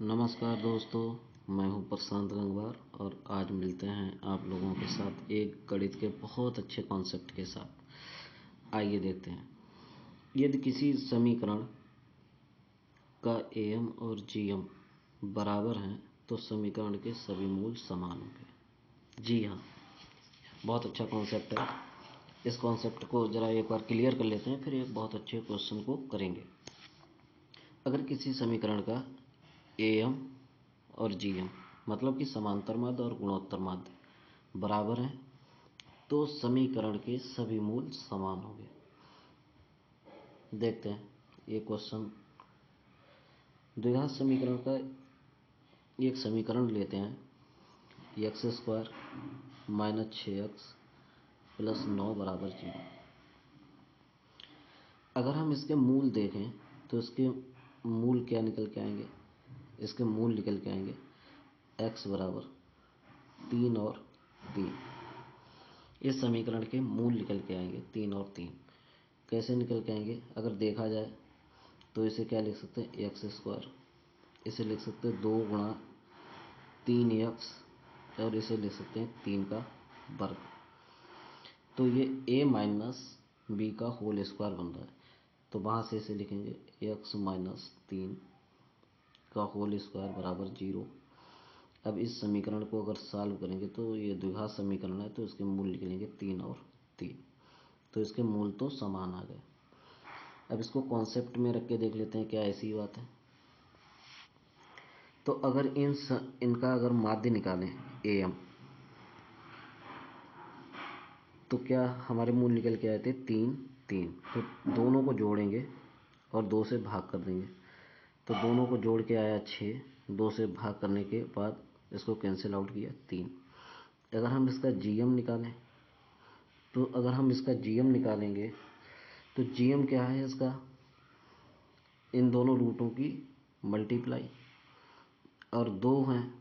नमस्कार दोस्तों, मैं हूं प्रशांत गंगवार और आज मिलते हैं आप लोगों के साथ एक गणित के बहुत अच्छे कॉन्सेप्ट के साथ। आइए देखते हैं। यदि किसी समीकरण का एम और जीएम बराबर हैं तो समीकरण के सभी मूल समान होंगे। जी हाँ, बहुत अच्छा कॉन्सेप्ट है। इस कॉन्सेप्ट को ज़रा एक बार क्लियर कर लेते हैं, फिर एक बहुत अच्छे क्वेश्चन को करेंगे। अगर किसी समीकरण का एम और जीएम मतलब कि समांतर माध्य और गुणोत्तर माध्य बराबर हैं तो समीकरण के सभी मूल समान होंगे। देखते हैं ये क्वेश्चन। द्विघात समीकरण का एक समीकरण लेते हैं, x square minus 6x plus 9 बराबर 0। अगर हम इसके मूल देखें तो इसके मूल क्या निकल के आएंगे? इसके मूल निकल के आएंगे x बराबर 3 और 3। इस समीकरण के मूल निकल के आएंगे 3 और 3। कैसे निकल के आएंगे? अगर देखा जाए तो इसे क्या लिख सकते हैं? X square. इसे लिख सकते हैं 2 गुणा 3x और इसे लिख सकते हैं 3 का वर्ग। तो ये a माइनस बी का होल स्क्वायर बन रहा है, तो वहाँ से इसे लिखेंगे x माइनस 3 का होल स्क्वायर बराबर 0। अब इस समीकरण को अगर सॉल्व करेंगे तो ये द्विघात समीकरण है, तो इसके मूल निकलेंगे 3 और 3। तो इसके मूल तो समान आ गए। अब इसको कॉन्सेप्ट में रख के देख लेते हैं, क्या ऐसी बात है? तो अगर इनका अगर माध्य निकालें एम, तो क्या हमारे मूल निकल के आए थे? 3 3। तो दोनों को जोड़ेंगे और 2 से भाग कर देंगे, तो दोनों को जोड़ के आया 6। 2 से भाग करने के बाद इसको कैंसिल आउट किया 3। अगर हम इसका जीएम निकालें तो अगर हम इसका जीएम निकालेंगे तो जीएम क्या है इसका? इन दोनों रूटों की मल्टीप्लाई, और 2 हैं,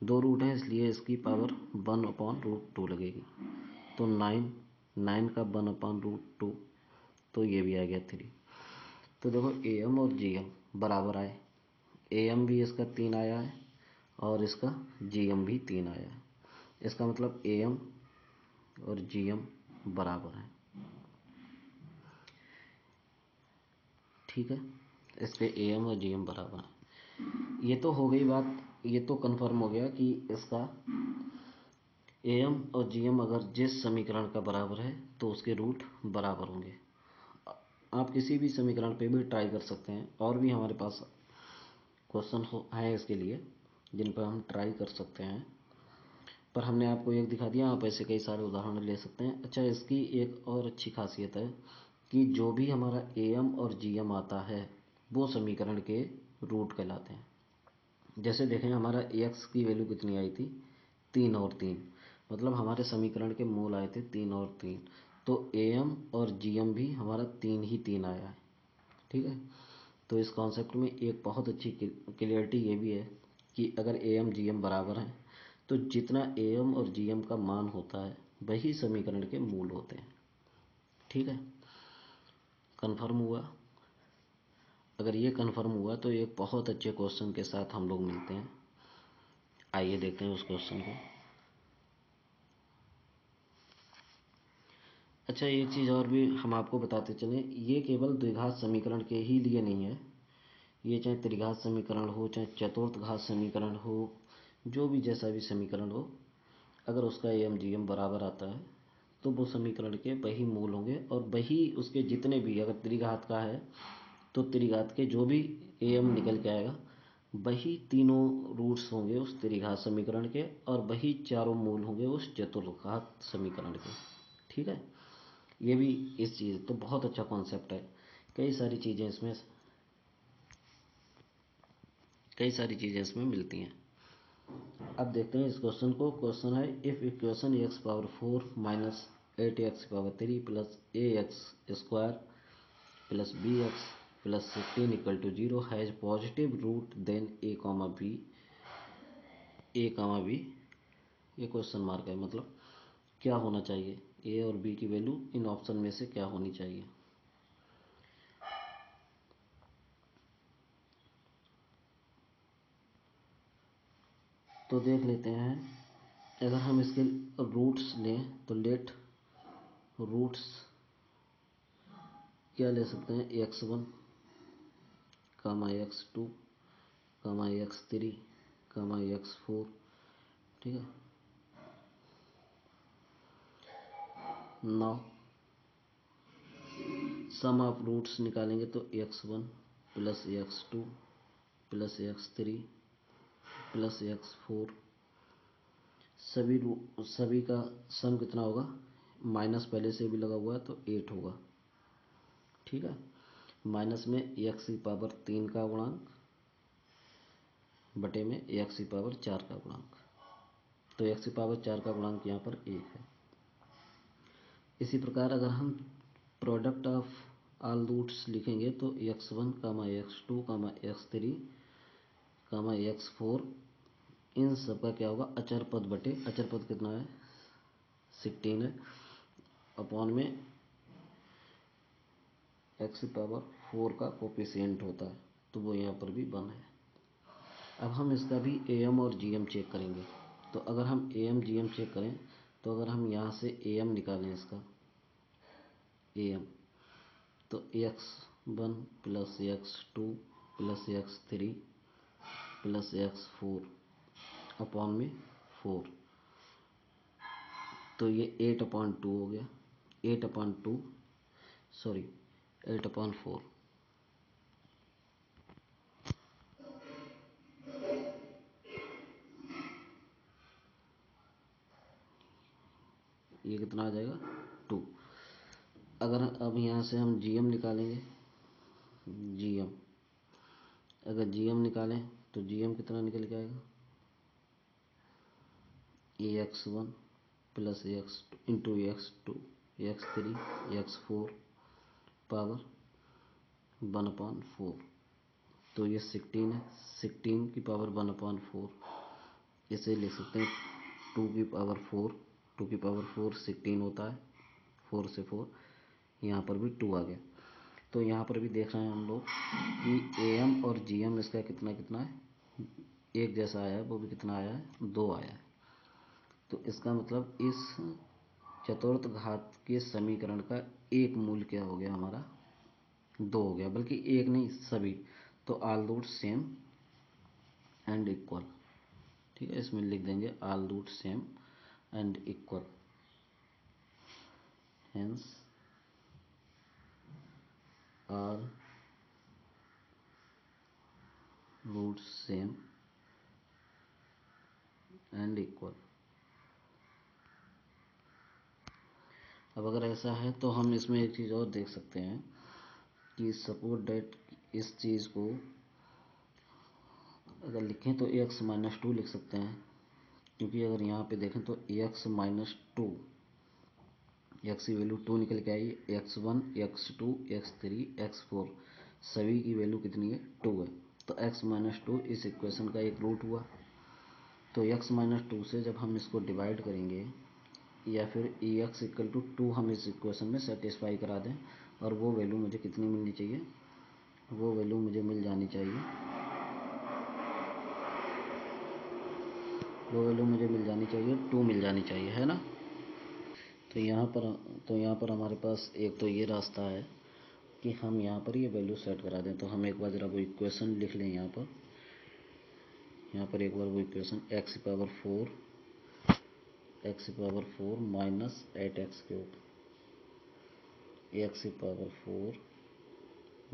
2 रूट हैं इसलिए इसकी पावर 1/√2 लगेगी। तो 9 का 1/√2, तो ये भी आ गया 3। तो देखो एम और जीएम बराबर आए। एम भी इसका 3 आया है और इसका जीएम भी 3 आया है। इसका मतलब एम और जीएम बराबर हैं। ठीक है, इसके एम और जीएम बराबर हैं। ये तो हो गई बात, ये तो कंफर्म हो गया कि इसका एम और जीएम अगर जिस समीकरण का बराबर है तो उसके रूट बराबर होंगे। आप किसी भी समीकरण पे भी ट्राई कर सकते हैं, और भी हमारे पास क्वेश्चन हैं इसके लिए जिन पर हम ट्राई कर सकते हैं, पर हमने आपको एक दिखा दिया। आप ऐसे कई सारे उदाहरण ले सकते हैं। अच्छा, इसकी एक और अच्छी खासियत है कि जो भी हमारा एम और जीएम आता है वो समीकरण के रूट कहलाते हैं। जैसे देखें, हमारा एक्स की वैल्यू कितनी आई थी? 3 और 3, मतलब हमारे समीकरण के मूल आए थे 3 और 3। तो एम और जीएम भी हमारा 3 ही 3 आया है। ठीक है, तो इस कॉन्सेप्ट में एक बहुत अच्छी क्लियरिटी ये भी है कि अगर एम जीएम बराबर हैं तो जितना एम और जीएम का मान होता है वही समीकरण के मूल होते हैं। ठीक है, कन्फर्म हुआ? अगर ये कन्फर्म हुआ तो एक बहुत अच्छे क्वेश्चन के साथ हम लोग मिलते हैं। आइए देखते हैं उस क्वेश्चन को। अच्छा, एक चीज़ और भी हम आपको बताते चलें, ये केवल द्विघात समीकरण के ही लिए नहीं है। ये चाहे त्रिघात समीकरण हो, चाहे चतुर्थ घात समीकरण हो, जो भी जैसा भी समीकरण हो, अगर उसका एम जीएम बराबर आता है तो वो समीकरण के वही मूल होंगे, और वही उसके जितने भी, अगर त्रिघात का है तो त्रिघात के जो भी एम निकल के आएगा वही तीनों रूट्स होंगे उस त्रिघात समीकरण के, और वही चारों मूल होंगे उस चतुर्घात समीकरण के। ठीक है, ये भी इस चीज़ तो बहुत अच्छा कॉन्सेप्ट है। कई सारी चीज़ें इसमें मिलती हैं। अब देखते हैं इस क्वेश्चन को। क्वेश्चन है, if equation x power 4 minus 8x power 3 plus a x square plus b x plus 16 equal to 0 has positive root then a comma b. ये क्वेश्चन मार्क है, मतलब क्या होना चाहिए? ए और बी की वैल्यू इन ऑप्शन में से क्या होनी चाहिए? तो देख लेते हैं, अगर हम इसके रूट्स लें तो लेट रूट्स क्या ले सकते हैं, x1 कामा x2 कामा x3 कामा x4, ठीक है। नाउ सम ऑफ रूट्स निकालेंगे तो x1 plus x2 plus x3 plus x4, सभी का सम कितना होगा, माइनस पहले से भी लगा हुआ है तो 8 होगा, ठीक है। माइनस में x की पावर 3 का गुणांक बटे में x की पावर 4 का गुणांक, तो x की पावर 4 का गुणांक यहाँ पर 1 है। इसी प्रकार अगर हम प्रोडक्ट ऑफ ऑल रूट्स लिखेंगे तो x1 कामा x2 कामा x3 कामा x4, इन सब का क्या होगा, अचर पद बटे, अचर पद कितना है 16 है, अपॉन में x की पावर 4 का कोफिशिएंट होता है, तो वो यहाँ पर भी 1 है। अब हम इसका भी am और gm चेक करेंगे। तो अगर हम am gm चेक करें तो अगर हम यहाँ से am निकालें इसका am, तो x1 plus x2 plus x3 plus x4 upon में 4, तो ये 8/2 हो गया, 8/2 सॉरी 8/4, ये कितना आ जाएगा 2। अगर अब यहाँ से हम gm निकालेंगे, gm अगर gm निकालें तो gm कितना निकल के आएगा, x1 plus x into x2 x3 x4 power 1/4, तो ये 16 है, 16 की पावर 1/4, इसे लिख सकते हैं 2 की पावर 4, 2 की पावर 4 16 होता है, 4 से 4, यहाँ पर भी 2 आ गया। तो यहाँ पर भी देख रहे हैं हम लोग कि am और gm इसका कितना कितना है, एक जैसा आया है, वो भी कितना आया है 2 आया है। तो इसका मतलब इस चतुर्थ घात के समीकरण का एक मूल क्या हो गया हमारा 2 हो गया, बल्कि एक नहीं सभी, तो all root same and equal, ठीक है। इसमें लिख देंगे all root same and equal, hence all root same and equal. अब अगर ऐसा है तो हम इसमें एक चीज़ और देख सकते हैं कि सपोज डेट इस चीज़ को अगर लिखें तो x-2 लिख सकते हैं, क्योंकि अगर यहाँ पे देखें तो x-2, x की वैल्यू 2 निकल के आई, x1 x2 x3 x4 सभी की वैल्यू कितनी है 2 है, तो x-2 इस इक्वेशन का एक रूट हुआ। तो x-2 से जब हम इसको डिवाइड करेंगे या फिर x=2 हम इस इक्वेशन में सेटिस्फाई करा दें, और वो वैल्यू मुझे कितनी मिलनी चाहिए, वो वैल्यू मुझे मिल जानी चाहिए, वो वैल्यू मुझे मिल जानी चाहिए 2 मिल जानी चाहिए, है ना। तो यहाँ पर हमारे पास एक तो ये रास्ता है कि हम यहाँ पर ये वैल्यू सेट करा दें। तो हम एक बार ज़रा वो इक्वेशन लिख लें, यहाँ पर एक बार वो equation x⁴ minus 8x³ x⁴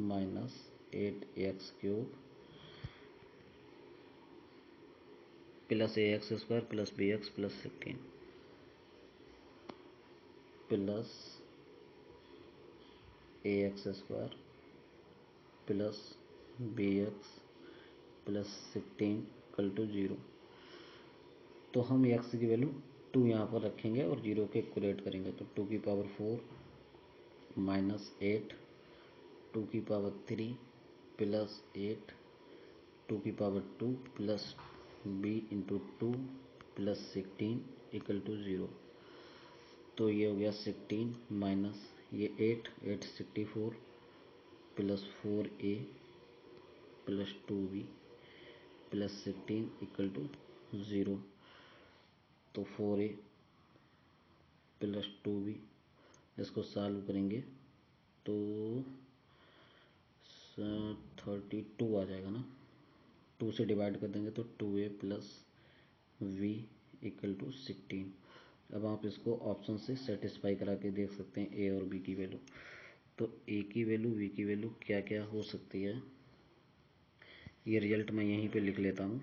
minus 8x³ plus ax² plus bx plus 16 plus ax² plus bx plus 16 equal to 0। तो हम x की वैल्यू 2 यहाँ पर रखेंगे और 0 के इक्वलेट करेंगे, तो 2 की पावर 4 माइनस 8, 2 की पावर 3 प्लस 8, 2 की power 2 plus b into 2 plus 16 equal to 0। तो ये हो गया 16 माइनस ये 8 64 प्लस 4a plus 2b plus 16 equal to 0, तो 4a प्लस 2b, इसको सॉल्व करेंगे तो 32 आ जाएगा ना, 2 से डिवाइड कर देंगे तो 2a plus v equal to 16। अब आप इसको ऑप्शन से सेटिस्फाई करा के देख सकते हैं ए और बी की वैल्यू। तो ए की वैल्यू, बी की वैल्यू क्या क्या हो सकती है, ये रिजल्ट मैं यहीं पे लिख लेता हूँ।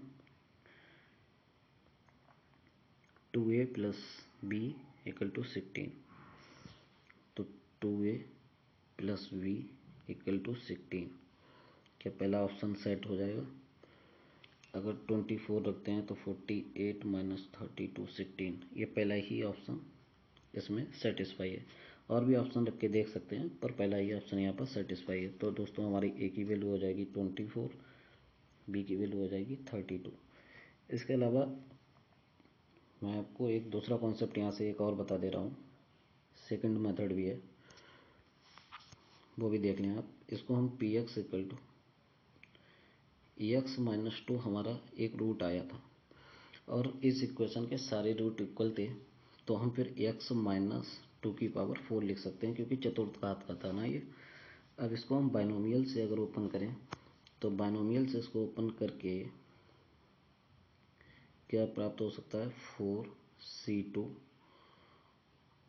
2a plus B equal to 16, तो 2a plus B equal to 16, क्या पहला ऑप्शन सेट हो जाएगा? अगर 24 रखते हैं तो 48 माइनस 32 16, ये पहला ही ऑप्शन इसमें सेटिस्फाई है। और भी ऑप्शन रख के देख सकते हैं, पर पहला ही ऑप्शन यहाँ पर सेटिस्फाई है। तो दोस्तों हमारी ए की वैल्यू हो जाएगी 24, बी की वैल्यू हो जाएगी 32। इसके अलावा मैं आपको एक दूसरा कॉन्सेप्ट यहाँ से एक और बता दे रहा हूँ, सेकंड मेथड भी है, वो भी देख लें आप। इसको हम p x equal to x minus 2 हमारा एक रूट आया था, और इस इक्वेशन के सारे रूट इक्वल थे, तो हम फिर एक्स माइनस 2 की पावर 4 लिख सकते हैं, क्योंकि चतुर्थघात का था ना ये। अब इसको हम बाइनोमियल से अगर ओपन करें, तो बाइनोमियल से इसको ओपन करके क्या प्राप्त हो सकता है, 4c2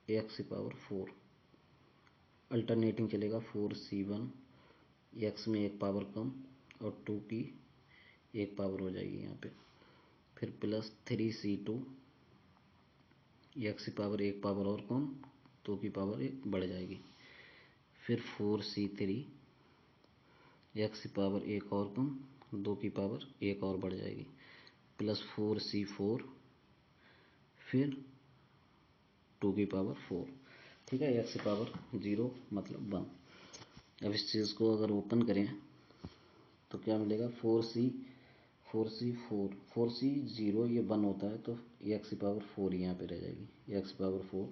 एक्स की पावर 4, अल्टरनेटिंग चलेगा 4c1 एक्स में एक पावर कम और 2 की एक पावर हो जाएगी यहाँ पे, फिर प्लस 3c2 एक्स की पावर एक पावर और कम, 2 की पावर एक बढ़ जाएगी, फिर 4c3 एक्स की पावर एक और कम, 2 की पावर एक और बढ़ जाएगी, प्लस 4c4 फिर 2 की पावर 4। ठीक है, एक्स की पावर 0 मतलब 1। अब इस चीज़ को अगर ओपन करें तो क्या मिलेगा, 4c 0 ये 1 होता है, तो एक्स की पावर 4 यहाँ पे रह जाएगी, एक्स की पावर 4,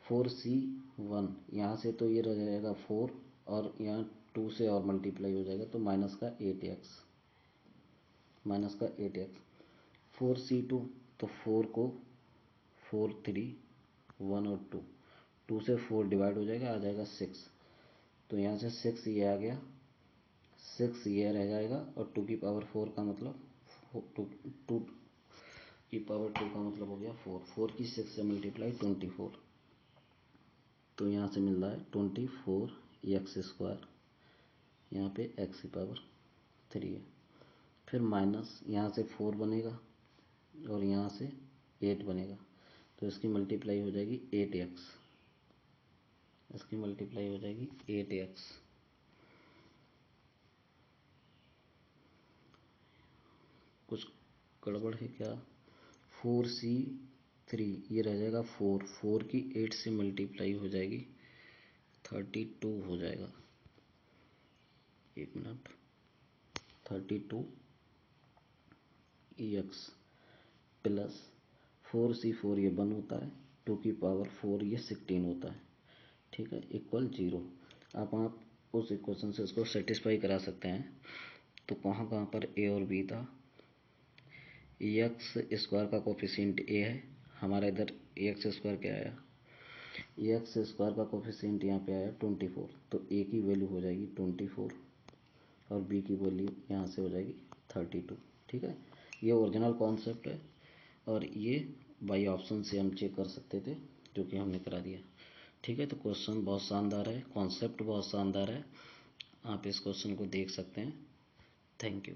4c1 यहाँ से तो ये रह जाएगा 4, और यहाँ 2 से और मल्टीप्लाई हो जाएगा तो माइनस का 8x, माइनस का 8x, 4c2 तो 4 को 4 3 1 और 2 से 4 डिवाइड हो जाएगा, आ जाएगा 6, तो यहाँ से 6 ये आ गया, 6 ये रह जाएगा, और 2 की पावर 4 का मतलब 2 की पावर 2 का मतलब हो गया 4, 4 की 6 से मल्टीप्लाई 24, तो यहाँ से मिल रहा है 24 एक्स स्क्वायर, यहाँ पे एक्स की पावर 3 है, फिर माइनस यहाँ से 4 बनेगा और यहाँ से 8 बनेगा, तो इसकी मल्टीप्लाई हो जाएगी 8x, इसकी मल्टीप्लाई हो जाएगी 8x, कुछ गड़बड़ है क्या, 4c3 ये रह जाएगा 4, 4 की 8 से मल्टीप्लाई हो जाएगी 32 हो जाएगा, एक मिनट, 32 एक्स प्लस 4c4 ये 1 होता है, 2 की पावर 4 ये 16 होता है। ठीक है, इक्वल 0। अब आप उस इक्वेशन से इसको सेटिस्फाई करा सकते हैं। तो कहाँ कहाँ पर ए और बी था, एक्स स्क्वायर का कोफिशिएंट ए है, हमारा इधर एक्स स्क्वायर क्या आया, एक्स स्क्वायर का कोफिशिएंट यहाँ पे आया 24, तो ए की वैल्यू हो जाएगी 24 और बी की वैल्यू यहाँ से हो जाएगी 32। ठीक है, ये ओरिजिनल कॉन्सेप्ट है, और ये बाई ऑप्शन से हम चेक कर सकते थे, जो कि हमने करा दिया। ठीक है, तो क्वेश्चन बहुत शानदार है, कॉन्सेप्ट बहुत शानदार है, आप इस क्वेश्चन को देख सकते हैं। Thank you.